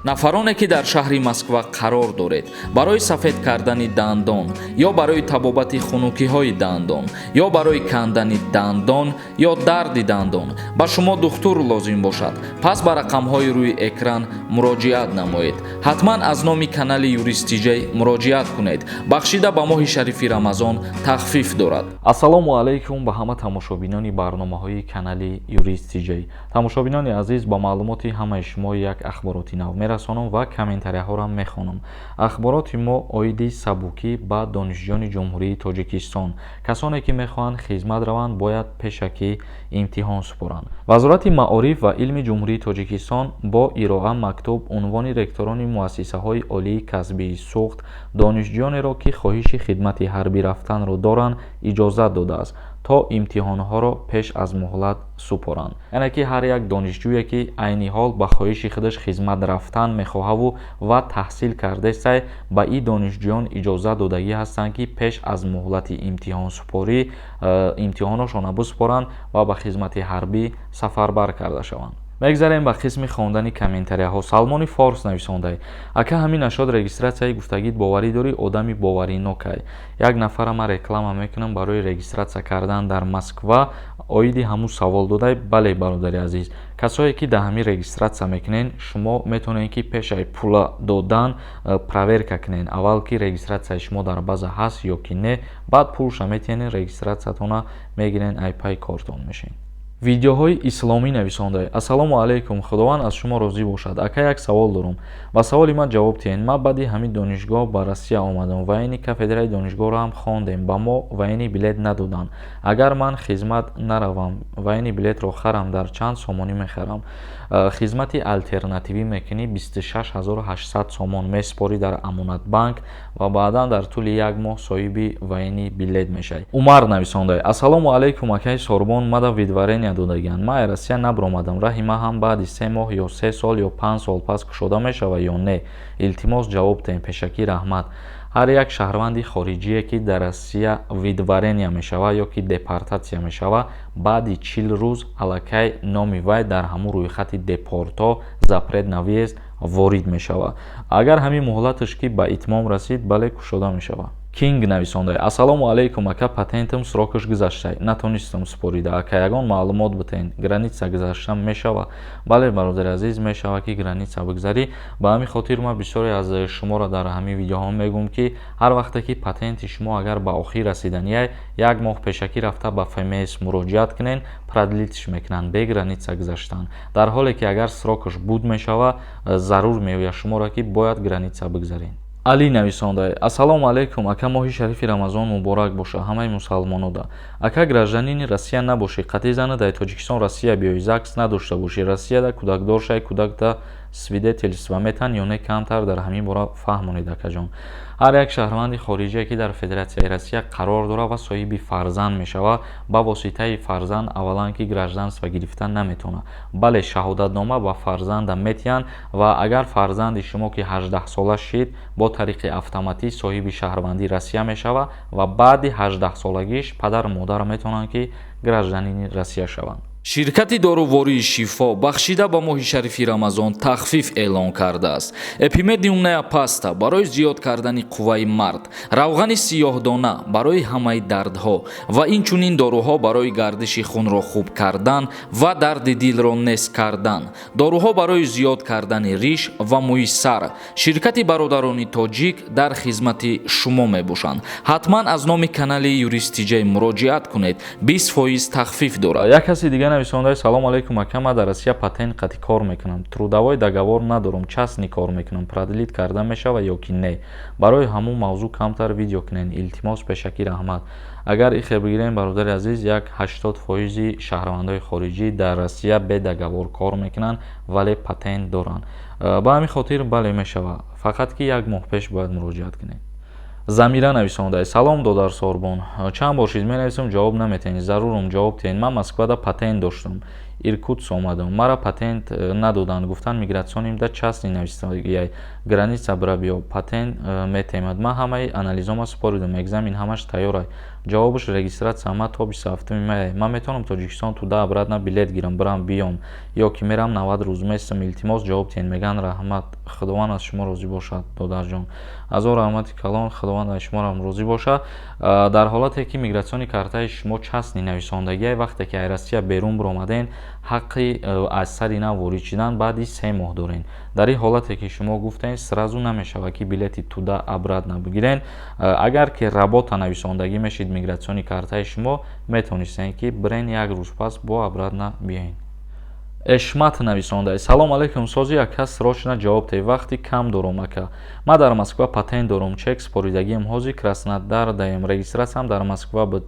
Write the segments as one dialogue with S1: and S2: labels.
S1: нафароне ки дар шаҳри москва қарор доред барои сафед кардани дандон ё барои табобати хунукиҳои дандон ё барои кандани дандон ё дарди дандон ба шумо духтур лозим бошад, пас ба рақамҳои рӯи экран муроҷиат намоед. ҳатман аз номи канали юристиҷей муроҷиат кунед. бахшида ба моҳи шарифи рамазон тахфиф дорад. ассалому алайкум ба ҳама тамошобинони барномаҳои канали юристиҷей. тамошобинони азиз, ба маълумоти ҳамаи шумо як ахбороти нав мерасонам ва комментарияҳоро мехонам. ахбороти мо оиди сабукӣ ба донишҷӯёни ҷумҳурии тоҷикистон. касоне ки мехоҳанд хизмат раванд, бояд пешакӣ имтиҳон супоранд. вазорати маориф ва илми ҷумҳурии тоҷикистон бо ироа мактуб унвони ректорони муассисаҳои олии касбии суғд донишҷӯёнеро ки хоҳиши хидмати ҳарбӣ рафтанро доранд иҷозат додааст то имтиҳонҳоро пеш аз муҳлат супоранд. яъне ки ҳар як донишҷӯе ки айни ҳол ба хоҳиши худаш хизмат рафтан мехоҳаву ва таҳсил кардестай, ба ин донишҷӯён иҷозат додагӣ ҳастанд ки пеш аз муҳлати имтиҳонсупорӣ имтиҳоношона бисупоранд ва ба хизмати ҳарбӣ сафарбар карда шаванд. мегзарем ба қисми хондани комментарияҳо. салмони форс нависондай: ака ҳамин ашод регистратсияи гуфтагид боварӣ дорӣ, одами боваринокай. як нафара ман реклама мекунам барои регистратсия кардан дар москва. оиди ҳамун савол додай: бале бародари азиз, касое ки да ҳамин регистратсия мекунен, шумо метавонед ки пешаи пула додан проверка кунен аввал ки регистратсияи шумо дар база ҳаст ё ки не. баъд пулша метиҳонед, регистратсиятона мегирен, ай пай кортон мешин. видеоҳои исломӣ нависондай: ассалому алайкум, худованд аз шумо розӣ бошад. ака як савол дорам, ба саволи ман ҷавоб диҳед. ман баъди ҳамин донишгоҳ ба россия омадам, вайни кафедраи донишгоҳро ҳам хондем, ба мо вайни билет надоданд. агар ман хизмат наравам, вайни билетро харам, дар чанд сомонӣ мехарам? хизмати алтернативӣ мекунӣ, 26800 сомон месупорӣ дар амонатбанк ва баъдан дар тӯли як моҳ соҳиби вайни билет мешавӣ. умар нависондай: ассалому алайкум, акаи сорбон, мада видварения додагианд. ман россия набромадам, раҳи ман ҳам баъди 3 моҳ ё 3 сол ё 5 сол пас кушода мешава ё не? илтимос ҷавоб диҳем, пешакӣ раҳмат. ҳар як шаҳрванди хориҷие ки дар россия видварения мешава ё ки депортатсия мешава, баъди 40 рӯз аллакай номи вай дар ҳамун рӯйхати депорто запрет на въезд ворид мешава. агар ҳамин муҳлаташ ки ба итмом расид, бале кушода мешава. кинг нависондай: ассалому алайкум, ака патентам срокаш гузаштай, натонистам супорида. ака ягон маълумот битен, граница гузашта мешава? бале бародари азиз, мешава ки граница бигзарӣ. ба ҳамин хотир ман бисёре аз шуморо дар ҳамин видеоҳо мегӯм ки ҳар вақте ки патенти шумо агар ба охир расиданияй, як моҳ пешакӣ рафта ба фмс муроҷиат кунен, продлитиш мекунанд бе граница гузаштан. дар ҳоле ки агар срокаш буд мешава, зарур меояд шуморо ки бояд граница бигзарен. али нависондай: ассалому алайкум, ака моҳи шарифи рамазон муборак боша ҳамаи мусалмонода. ака гражданини россия набошӣ, қатъи зана дар тоҷикистон россия биёӣ, загс надошта бошӣ, россияда кӯдакдоршай, кӯдакда свидетельства метан ё не? камтар дар ҳамин бора фаҳмонед акаҷон. ҳар як шаҳрванди хориҷие ки дар федератсияи россия қарор дорад ва соҳиби фарзанд мешава, ба воситаи фарзанд аввалан ки гражданство гирифта наметавонад. бале шаҳодатнома ба фарзанда метиҳанд ва агар фарзанди шумо ки 18 сола шид, бо тариқи автоматӣ соҳиби шаҳрвандии россия мешава ва баъди 18 солагиш падару модар метавонанд ки гражданини россия шаванд. ширкати дорувории шифо бахшида ба моҳи шарифи рамазон тахфиф эълон кардааст. эпимедиумная паста барои зиёд кардани қувваи мард, равғани сиёҳдона барои ҳамаи дардҳо ва инчунин доруҳо барои гардиши хунро хуб кардан ва дарди дилро нес кардан, доруҳо барои зиёд кардани риш ва мӯи сар. ширкати бародарони тоҷик дар хизмати шумо мебошанд. ҳатман аз номи канали юристиҷей муроҷиат кунед, 20% тахфиф дорад. як каси дига нависондай: салом алайкум, ака ман дар россия патент қатъи кор мекунам, трудовой договор надорам, частни кор мекунам, продлит карда мешава ё ки не? барои ҳамун мавзӯъ камтар видео кунен, илтимос, пешакӣ раҳмат. агар ихе бигирем, бародари азиз, як 80% шаҳрвандаи хориҷӣ дар россия бе договор кор мекунанд, вале патент доранд. ба ҳамин хотир бале мешава, фақат ки як моҳ пеш бояд муроҷиат кунед. замира нависондай: салом додар сорбон, чанд бор чиз менависам, ҷавоб наметиҳед, зарурам ҷавоб диҳед. ман москвада патент доштам, иркутск омадам, мара патент надоданд, гуфтанд мигратсиони да частни навистагияй, граница бира биё, патент метемад. ман ҳамаи анализома супоридам, экзамен ҳамаш тайёрай, ҷавобаш регистратсия ма то 27 май. Ман метавонам Тоҷикистон туда обратно билет гирам, барам биём, ё ки мерам 90 рӯз местам. Илтимос ҷавоб диҳед. Мегӯянд раҳмат, худованд аз шумо розӣ бошад додарҷон. азо раҳмати калон, худованд аз шумоам розӣ бошад. дар ҳолате ки мигратсиони картаи шумо часни нависондагие, вақте ки аз Россия берун биромаден, ҳаққи аз сади нав ворид шидан баъди 3 моҳ дорен. дар ин ҳолате ки шумо гуфтаед сразу намешавад ки билети туда обратно бигирен. агар ки работа нависондагӣ мешид мигратсиони картаи шумо, метавонистед ки бирен як рӯз пас бо обратно биёед. эшмат нависонда: салом алейкум, сози як кас срочно ҷавоб диҳед, вақти кам дорам ака. ман дар Москва патент дорам, чек споридагиам, ҳозир Краснодар даем, регистратсиям дар Москва буд.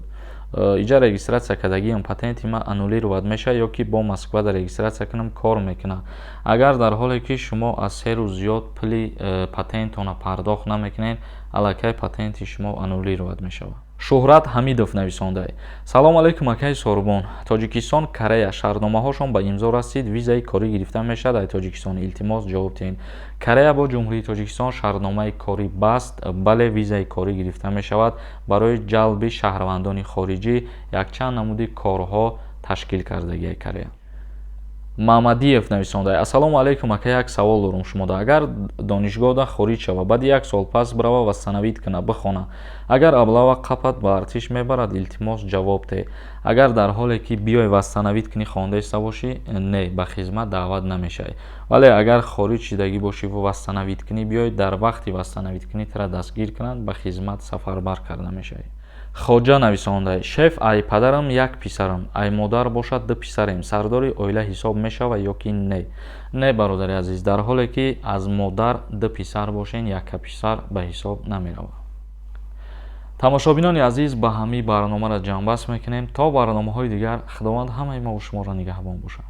S1: иҷа регистратсия кардагиам, патенти ман аннулировад мешавад ё ки бо Москвада регистратсия кунам кор мекунад. агар дар ҳоле ки шумо аз 3 рӯз зиёд пули патентона пардохт намекунед, аллакай патенти шумо аннулировад мешавад. шуҳрат ҳамидов нависонда: салом алейкум акаи Сорбон, Тоҷикистон, Корея шаҳрномаҳошон ба имзо расид, визаи корӣ гирифта мешавад дар Тоҷикистон. илтимос ҷавоб диҳед. Корея бо ҷумҳурии Тоҷикистон шаҳрномаи корӣ баст. бале, визаи корӣ гирифта мешавад. барои ҷалби шаҳрвандони хориҷӣ якчанд намуди корҳо ташкил кардагиаи Корея. маҳмадиев нависонда: ассалому алейкум ака, як савол дорам шумода. агар донишгоҳда хориҷ шава, баъди 1 сол пас брава вастанавид куна, бихона, агар аблава қапат ба артиш мебарад? илтимос ҷавоб диҳед. агар дар ҳоле ки биёй вастанавид кунӣ хонда иста бошӣ, не, ба хизмат даъват намешавӣ. вале агар хориҷ шидагӣ бошӣ ва вастанавид кунӣ, биёй дар вақти вастанавид кунӣ тира дастгир кунанд, ба хизмат сафарбар карда мешавӣ. хоҷа нависонда: шеф, ай падарам як писарам, ай модар бошад ду писарем, сардори оила ҳисоб мешавад ё ки не? не, бародари азиз, дар ҳоле ки аз модар ду писар бошен, яка писар ба ҳисоб намеравад. тамошобинони азиз, ба ҳамин барномаро ҷамъбаст мекунем. то барномаҳои дигар, худованд ҳамаи мо ва шуморо нигаҳбон бошад.